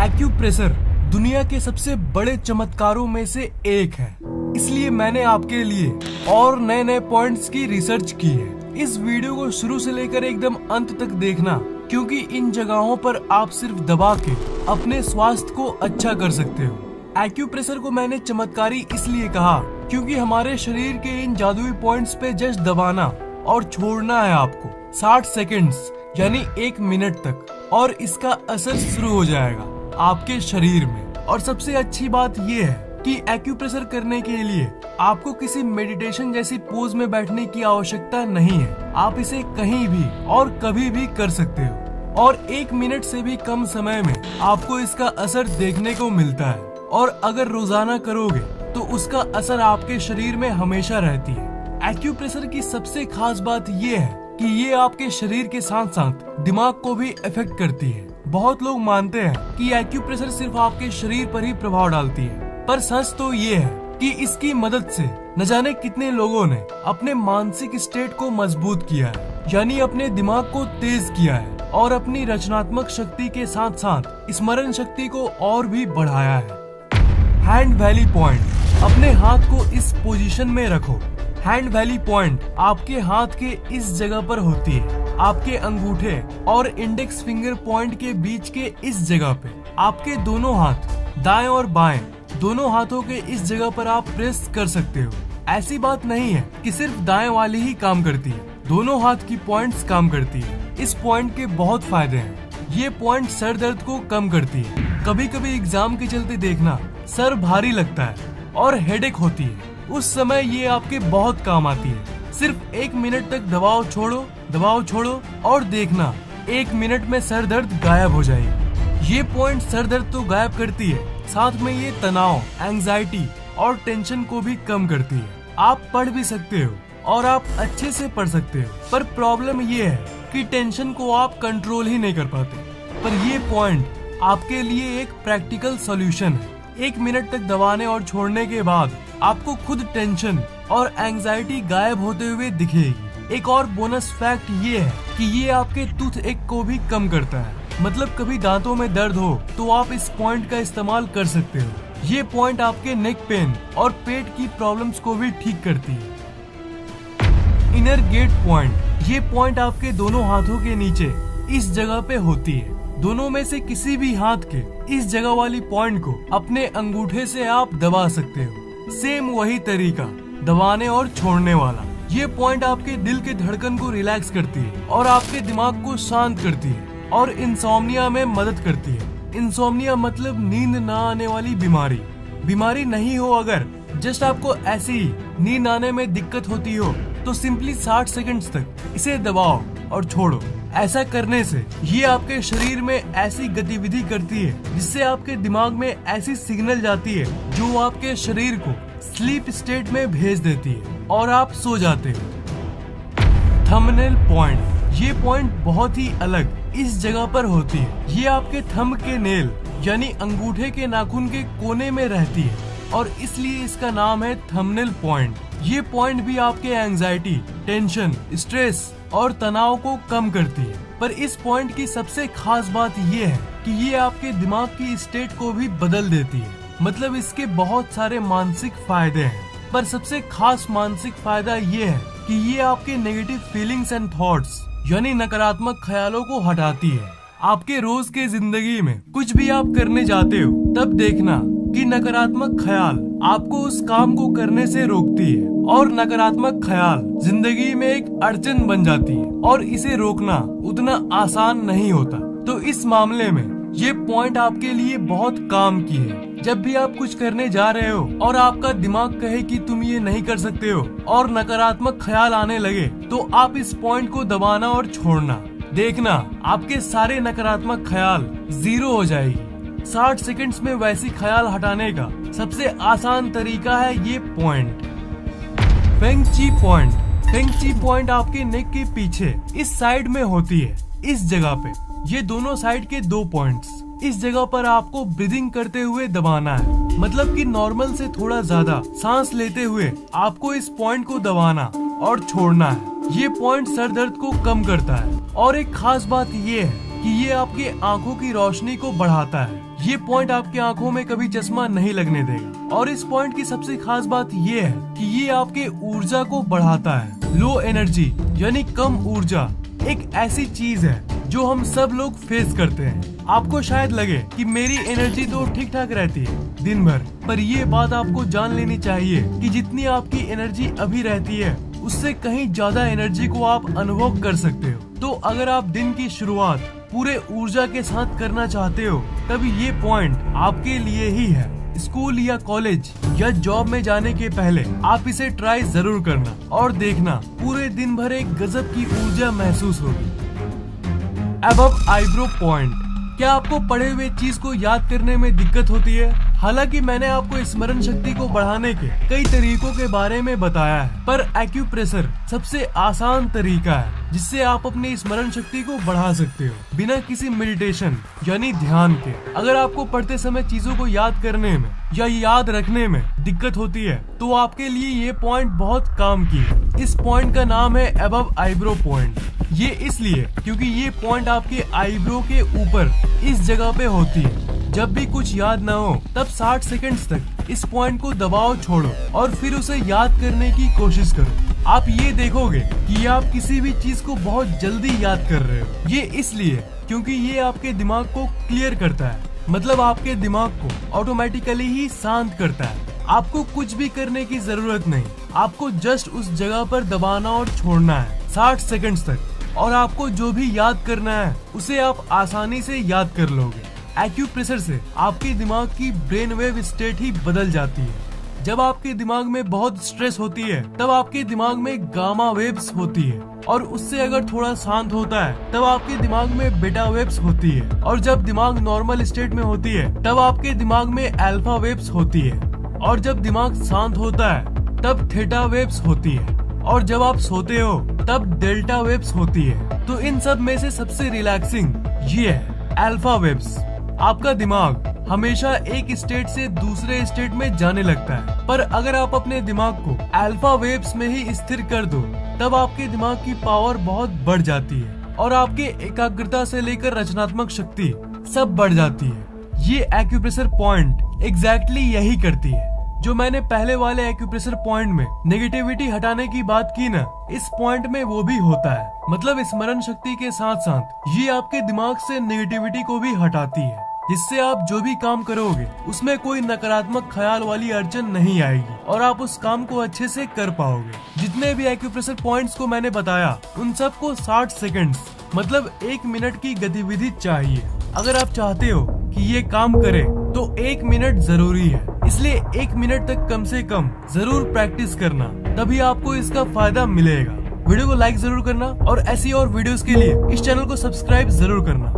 Acupressure दुनिया के सबसे बड़े चमत्कारों में से एक है, इसलिए मैंने आपके लिए और नए नए पॉइंट्स की रिसर्च की है। इस वीडियो को शुरू से लेकर एकदम अंत तक देखना, क्योंकि इन जगहों पर आप सिर्फ दबा के अपने स्वास्थ्य को अच्छा कर सकते हो। एक्यूप्रेशर को मैंने चमत्कारी इसलिए कहा क्योंकि हमारे शरीर के इन जादुई पॉइंट्स पे जस्ट दबाना और छोड़ना है आपको 60 सेकंड्स यानी 1 मिनट तक, और इसका असर शुरू हो जाएगा आपके शरीर में। और सबसे अच्छी बात ये है कि एक्यूप्रेशर करने के लिए आपको किसी मेडिटेशन जैसी पोज में बैठने की आवश्यकता नहीं है। आप इसे कहीं भी और कभी भी कर सकते हो, और 1 मिनट से भी कम समय में आपको इसका असर देखने को मिलता है। और अगर रोजाना करोगे तो उसका असर आपके शरीर में हमेशा रहती है। एक्यूप्रेशर की सबसे खास बात ये है कि ये आपके शरीर के साथ साथ दिमाग को भी इफेक्ट करती है। बहुत लोग मानते हैं कि एक्यूप्रेशर सिर्फ आपके शरीर पर ही प्रभाव डालती है, पर सच तो ये है कि इसकी मदद से न जाने कितने लोगों ने अपने मानसिक स्टेट को मजबूत किया है, यानी अपने दिमाग को तेज किया है, और अपनी रचनात्मक शक्ति के साथ साथ स्मरण शक्ति को और भी बढ़ाया है। हैंड वैली पॉइंट, अपने हाथ को इस पोजीशन में रखो। हैंड वैली पॉइंट आपके हाथ के इस जगह पर होती है, आपके अंगूठे और इंडेक्स फिंगर पॉइंट के बीच के इस जगह पे। आपके दोनों हाथ, दाएं और बाएं, दोनों हाथों के इस जगह पर आप प्रेस कर सकते हो। ऐसी बात नहीं है कि सिर्फ दाएं वाली ही काम करती है, दोनों हाथ की पॉइंट्स काम करती है। इस पॉइंट के बहुत फायदे हैं। ये पॉइंट सर दर्द को कम करती है। कभी कभी एग्जाम के चलते देखना सर भारी लगता है और हेडेक होती है, उस समय ये आपके बहुत काम आती है। सिर्फ 1 मिनट तक दबाव छोड़ो और देखना 1 मिनट में सर दर्द गायब हो जाएगी। ये पॉइंट सर दर्द तो गायब करती है, साथ में ये तनाव, एंजाइटी और टेंशन को भी कम करती है। आप पढ़ भी सकते हो और आप अच्छे से पढ़ सकते हो, पर प्रॉब्लम ये है कि टेंशन को आप कंट्रोल ही नहीं कर पाते। पर ये पॉइंट आपके लिए एक प्रैक्टिकल सॉल्यूशन है। 1 मिनट तक दबाने और छोड़ने के बाद आपको खुद टेंशन और एंजाइटी गायब होते हुए दिखेगी। एक और बोनस फैक्ट ये है कि ये आपके टूथ एक को भी कम करता है। मतलब कभी दांतों में दर्द हो तो आप इस पॉइंट का इस्तेमाल कर सकते हो। ये पॉइंट आपके नेक पेन और पेट की प्रॉब्लम्स को भी ठीक करती है। इनर गेट पॉइंट, ये पॉइंट आपके दोनों हाथों के नीचे इस जगह पे होती है। दोनों में से किसी भी हाथ के इस जगह वाली पॉइंट को अपने अंगूठे से आप दबा सकते हो। सेम वही तरीका, दबाने और छोड़ने वाला। ये पॉइंट आपके दिल के धड़कन को रिलैक्स करती है और आपके दिमाग को शांत करती है, और इंसोम्निया में मदद करती है। इंसोम्निया मतलब नींद ना आने वाली बीमारी नहीं हो, अगर जस्ट आपको ऐसी ही नींद आने में दिक्कत होती हो तो सिंपली 60 सेकंड्स तक इसे दबाओ और छोड़ो। ऐसा करने से ये आपके शरीर में ऐसी गतिविधि करती है जिससे आपके दिमाग में ऐसी सिग्नल जाती है जो आपके शरीर को स्लीप स्टेट में भेज देती है और आप सो जाते हो। थंबनेल पॉइंट, ये पॉइंट बहुत ही अलग इस जगह पर होती है। ये आपके थंब के नेल यानी अंगूठे के नाखून के कोने में रहती है, और इसलिए इसका नाम है थंबनेल पॉइंट। ये पॉइंट भी आपके एंजाइटी, टेंशन, स्ट्रेस और तनाव को कम करती है। पर इस पॉइंट की सबसे खास बात ये है कि ये आपके दिमाग की स्टेट को भी बदल देती है। मतलब इसके बहुत सारे मानसिक फायदे हैं, पर सबसे खास मानसिक फायदा ये है कि ये आपके नेगेटिव फीलिंग्स एंड थॉट्स यानी नकारात्मक ख्यालों को हटाती है। आपके रोज के जिंदगी में कुछ भी आप करने जाते हो तब देखना कि नकारात्मक ख्याल आपको उस काम को करने से रोकती है, और नकारात्मक ख्याल जिंदगी में एक अड़चन बन जाती है, और इसे रोकना उतना आसान नहीं होता। तो इस मामले में ये पॉइंट आपके लिए बहुत काम की है। जब भी आप कुछ करने जा रहे हो और आपका दिमाग कहे कि तुम ये नहीं कर सकते हो और नकारात्मक ख्याल आने लगे, तो आप इस पॉइंट को दबाना और छोड़ना। देखना आपके सारे नकारात्मक ख्याल जीरो हो जाएगी। 60 सेकंड्स में वैसी ख्याल हटाने का सबसे आसान तरीका है ये पॉइंट। फेंग ची पॉइंट, फेंग ची पॉइंट आपके नेक के पीछे इस साइड में होती है, इस जगह पे। ये दोनों साइड के 2 पॉइंट्स, इस जगह पर आपको ब्रीदिंग करते हुए दबाना है। मतलब कि नॉर्मल से थोड़ा ज्यादा सांस लेते हुए आपको इस पॉइंट को दबाना और छोड़ना है। ये पॉइंट सर दर्द को कम करता है, और एक खास बात ये है कि ये आपके आंखों की रोशनी को बढ़ाता है। ये पॉइंट आपकी आंखों में कभी चश्मा नहीं लगने देगा। और इस पॉइंट की सबसे खास बात ये है कि ये आपके ऊर्जा को बढ़ाता है। लो एनर्जी यानी कम ऊर्जा एक ऐसी चीज है जो हम सब लोग फेस करते हैं। आपको शायद लगे कि मेरी एनर्जी तो ठीक ठाक रहती है दिन भर, पर ये बात आपको जान लेनी चाहिए कि जितनी आपकी एनर्जी अभी रहती है उससे कहीं ज्यादा एनर्जी को आप अनुभव कर सकते हो। तो अगर आप दिन की शुरुआत पूरे ऊर्जा के साथ करना चाहते हो तब ये पॉइंट आपके लिए ही है। स्कूल या कॉलेज या जॉब में जाने के पहले आप इसे ट्राई जरूर करना और देखना पूरे दिन भर एक गजब की ऊर्जा महसूस होगी। Above eyebrow point. क्या आपको पढ़े हुए चीज को याद करने में दिक्कत होती है? हालांकि मैंने आपको स्मरण शक्ति को बढ़ाने के कई तरीकों के बारे में बताया है, पर एक्यूप्रेशर सबसे आसान तरीका है जिससे आप अपनी स्मरण शक्ति को बढ़ा सकते हो बिना किसी मेडिटेशन यानी ध्यान के। अगर आपको पढ़ते समय चीजों को याद करने में या याद रखने में दिक्कत होती है तो आपके लिए ये पॉइंट बहुत काम की है। इस पॉइंट का नाम है अबव आईब्रो पॉइंट। ये इसलिए क्योंकि ये पॉइंट आपके आईब्रो के ऊपर इस जगह पे होती है। जब भी कुछ याद न हो तब 60 सेकंड्स तक इस पॉइंट को दबाओ, छोड़ो और फिर उसे याद करने की कोशिश करो। आप ये देखोगे कि आप किसी भी चीज को बहुत जल्दी याद कर रहे हो। ये इसलिए क्योंकि ये आपके दिमाग को क्लियर करता है, मतलब आपके दिमाग को ऑटोमेटिकली ही शांत करता है। आपको कुछ भी करने की जरूरत नहीं, आपको जस्ट उस जगह पर दबाना और छोड़ना है 60 सेकंड्स तक, और आपको जो भी याद करना है उसे आप आसानी से याद कर लोगे। एक्यूप्रेशर से आपके दिमाग की ब्रेन वेव स्टेट ही बदल जाती है। जब आपके दिमाग में बहुत स्ट्रेस होती है तब आपके दिमाग में गामा वेव्स होती है, और उससे अगर थोड़ा शांत होता है तब आपके दिमाग में बीटा वेव्स होती है, और जब दिमाग नॉर्मल स्टेट में होती है तब आपके दिमाग में अल्फा वेव्स होती है, और जब दिमाग शांत होता है तब थीटा वेव्स होती है, और जब आप सोते हो तब डेल्टा वेव्स होती है। तो इन सब में से सबसे रिलैक्सिंग ये है अल्फा वेव्स। आपका दिमाग हमेशा एक स्टेट से दूसरे स्टेट में जाने लगता है, पर अगर आप अपने दिमाग को अल्फा वेव्स में ही स्थिर कर दो तब आपके दिमाग की पावर बहुत बढ़ जाती है और आपके एकाग्रता से लेकर रचनात्मक शक्ति सब बढ़ जाती है। ये एक्यूप्रेशर पॉइंट एग्जैक्टली यही करती है। जो मैंने पहले वाले एक्यूप्रेशर पॉइंट में नेगेटिविटी हटाने की बात की ना, इस पॉइंट में वो भी होता है। मतलब स्मरण शक्ति के साथ साथ ये आपके दिमाग से नेगेटिविटी को भी हटाती है, जिससे आप जो भी काम करोगे उसमें कोई नकारात्मक ख्याल वाली अड़चन नहीं आएगी और आप उस काम को अच्छे से कर पाओगे। जितने भी एक्यूप्रेशर पॉइंट्स को मैंने बताया उन सबको 60 सेकंड्स मतलब 1 मिनट की गतिविधि चाहिए। अगर आप चाहते हो कि ये काम करे तो 1 मिनट जरूरी है, इसलिए 1 मिनट तक कम से कम जरूर प्रैक्टिस करना, तभी आपको इसका फायदा मिलेगा। वीडियो को लाइक जरूर करना और ऐसी और वीडियोस के लिए इस चैनल को सब्सक्राइब जरूर करना।